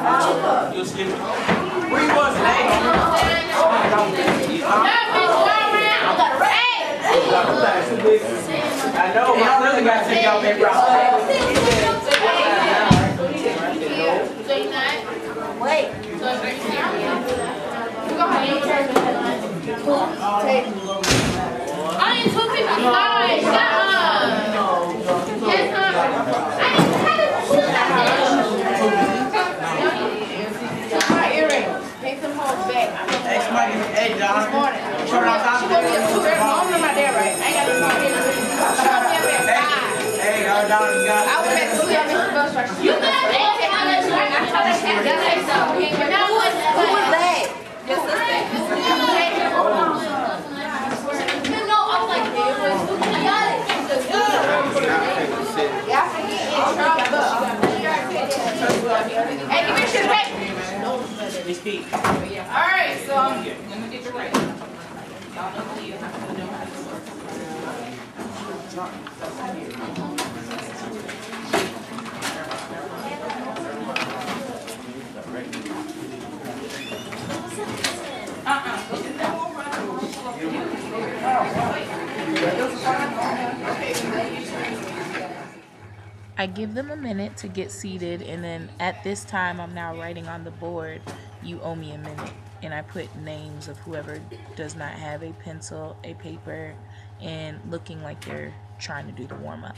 You'll skip it. Where you was today? I know, but I really got to take y'all paper out. Wait. I ain't 255. Shut up. Yes, I ain't had a foot my earring. Take some home back. Hey, somebody give me, hey, John. This morning. Turn on top She of gonna be a it. two-year mom in my dad, right? I ain't got this phone here. Hey, Don, you got it. I went back to sleep on this bus right. You got it. I thought I had that. Who was that? Your sister. No, I was like, it was I got it. Yeah, I forget in trouble. Hey, give me shit back. It's Pete. Alright, so let me get your right. Y'all know who you have to know how this works. I give them a minute to get seated, and then at this time I'm now writing on the board, you owe me a minute. And I put names of whoever does not have a pencil, a paper, and looking like they're trying to do the warm-up.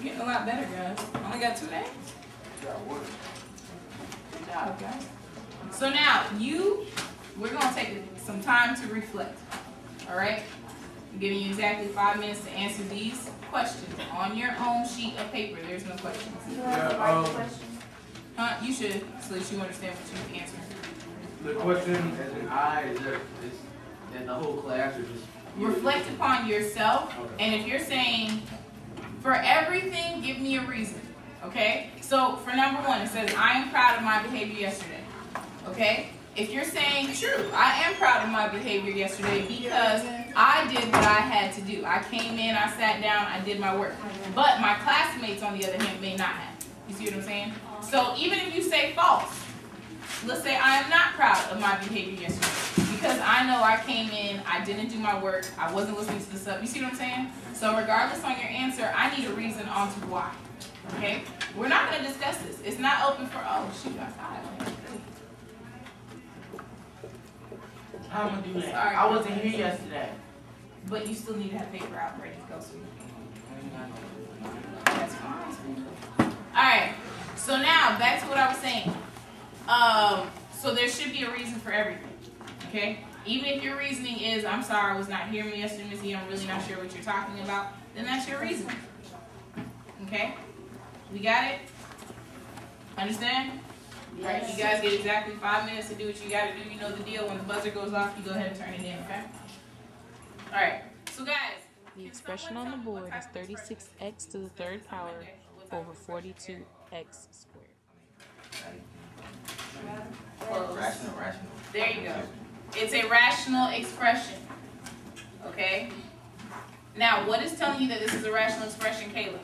Getting a lot better, guys. Only got 2 days. Good job, guys. So now we're gonna take some time to reflect. All right. I'm giving you exactly 5 minutes to answer these questions on your own sheet of paper. There's no questions. You should, so that you understand what you answer. The question as an I is that the whole class or just Reflect upon yourself, and if you're saying, for everything, give me a reason, okay? So, for number 1, it says, I am proud of my behavior yesterday, okay? If you're saying, true, I am proud of my behavior yesterday because I did what I had to do. I came in, I sat down, I did my work. But my classmates, on the other hand, may not have. You see what I'm saying? So, even if you say false, let's say I am not proud of my behavior yesterday because I know I came in, I didn't do my work, I wasn't listening to the stuff. You see what I'm saying? So regardless on your answer, I need a reason on to why. Okay? We're not going to discuss this. It's not open for, oh, shoot, I thought I'm going to do that. Sorry. I wasn't here yesterday. But you still need to have paper out ready to go, so that's fine. Alright, so now back to what I was saying. So there should be a reason for everything. Okay? Even if your reasoning is, I'm sorry, I was not here yesterday, Miss E, I'm really not sure what you're talking about, then that's your reason. Okay? We got it? Understand? Yes. Right, you guys get exactly 5 minutes to do what you got to do. You know the deal. When the buzzer goes off, you go ahead and turn it in, okay? Alright, so guys. The expression on the board is 36x to the third power over 42x squared. Rational. There you go. It's a rational expression. Okay? Now, what is telling you that this is a rational expression, Kayla?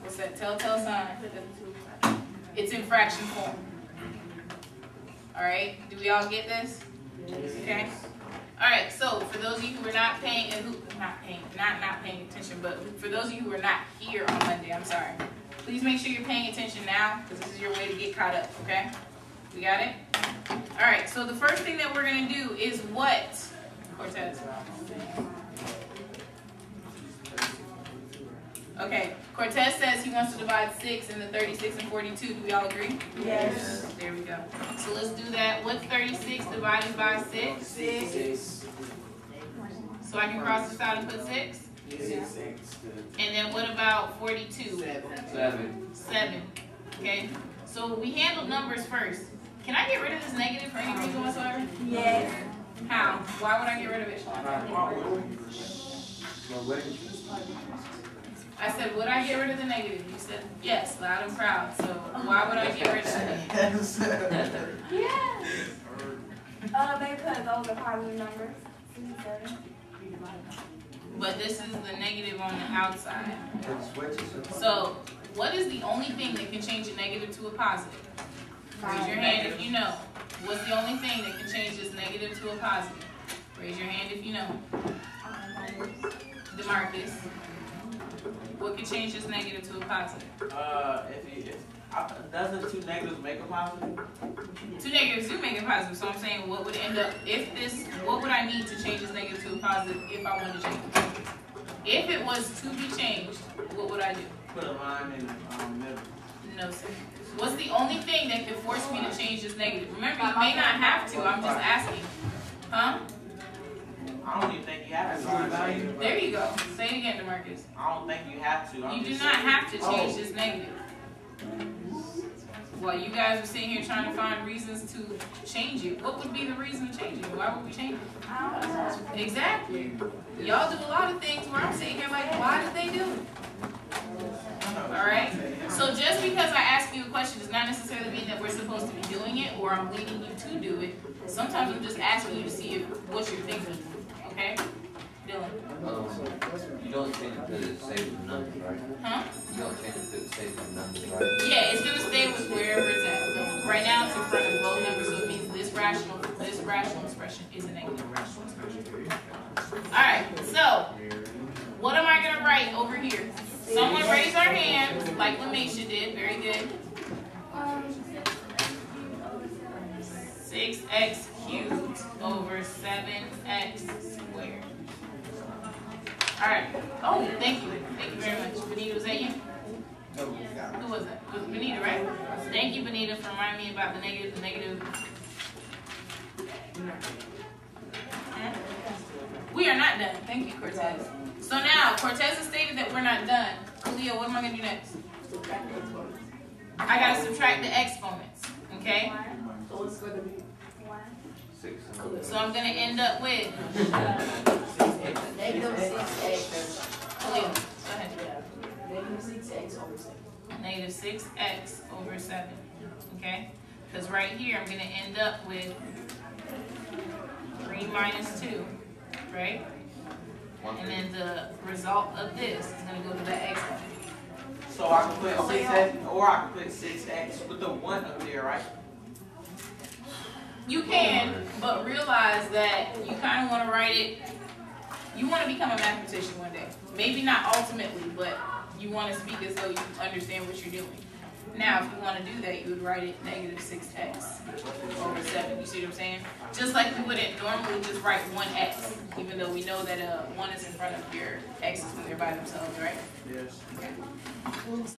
What's that telltale sign? It's in fraction form. Alright? Do we all get this? Okay? Alright, so for those of you who are not paying attention, but for those of you who are not here on Monday, I'm sorry. Please make sure you're paying attention now, because this is your way to get caught up, okay? We got it? Alright, so the first thing that we're going to do is what? Cortez. Okay, Cortez says he wants to divide 6 into 36 and 42. Do we all agree? Yes. There we go. So let's do that. What's 36 divided by 6? 6. So I can cross this out and put 6? And then what about 42? 7. Okay. So we handled numbers first. Can I get rid of this negative for any reason whatsoever? Yes. How? Why would I get rid of it? I said, would I get rid of the negative? You said, yes, loud and proud. So why would I get rid of it? Yes. Because those are positive numbers. But this is the negative on the outside. So what is the only thing that can change a negative to a positive? Raise your hand if you know. What's the only thing that can change this negative to a positive? Raise your hand if you know. DeMarcus. What can change this negative to a positive? Doesn't two negatives make a positive? Two negatives do make it positive. So I'm saying, what would end up what would I need to change this negative to a positive if I wanted to change it? If it was to be changed, what would I do? Put a line in the middle. No, sir. What's the only thing that could force me to change this negative? Remember, you may not have to. I'm just asking. Huh? I don't even think you have to. There you go. Say it again, DeMarcus. I don't think you have to. You do not have to change this negative. Well, you guys are sitting here trying to find reasons to change it. What would be the reason to change it? Why would we change it? Exactly. Y'all do a lot of things where I'm sitting here like, why did they do it? Alright? So just because I ask you a question does not necessarily mean that we're supposed to be doing it or I'm leading you to do it. Sometimes I'm just asking you to see what you're thinking. Okay? Dylan. You don't change it to the same numbers, right? Huh? You don't change it to the same numbers, right? Yeah, it's going to stay with wherever it's at. Right now it's in front of both numbers, so it means this rational expression is a negative rational expression. Alright, so what am I going to write over here? Someone raise our hands, like Lamisha did. Very good. 6x cubed over 7x squared. Alright. Oh, thank you. Thank you very much. Benita, was that you? Who was that? It was Benita, right? Thank you, Benita, for reminding me about the negative. We are not done. Thank you, Cortez. So now, Cortez has stated that we're not done. Khalil, what am I going to do next? I got to subtract the exponents, okay? So I'm going to end up with Negative 6x. Khalil, go ahead. Negative 6x over 7. Negative 6x over 7, okay? Because right here, I'm going to end up with 3 minus 2, right? And then the result of this is going to go to the exponent. So I can put 6x, or I can put 6x with the 1 up there, right? You can, but realize that you kind of want to write it, you want to become a mathematician one day. Maybe not ultimately, but you want to speak as though you understand what you're doing. Now, if you want to do that, you would write it negative 6x over 7. You see what I'm saying? Just like we wouldn't normally just write 1x, even though we know that 1 is in front of your x's when they're by themselves, right? Yes. Okay.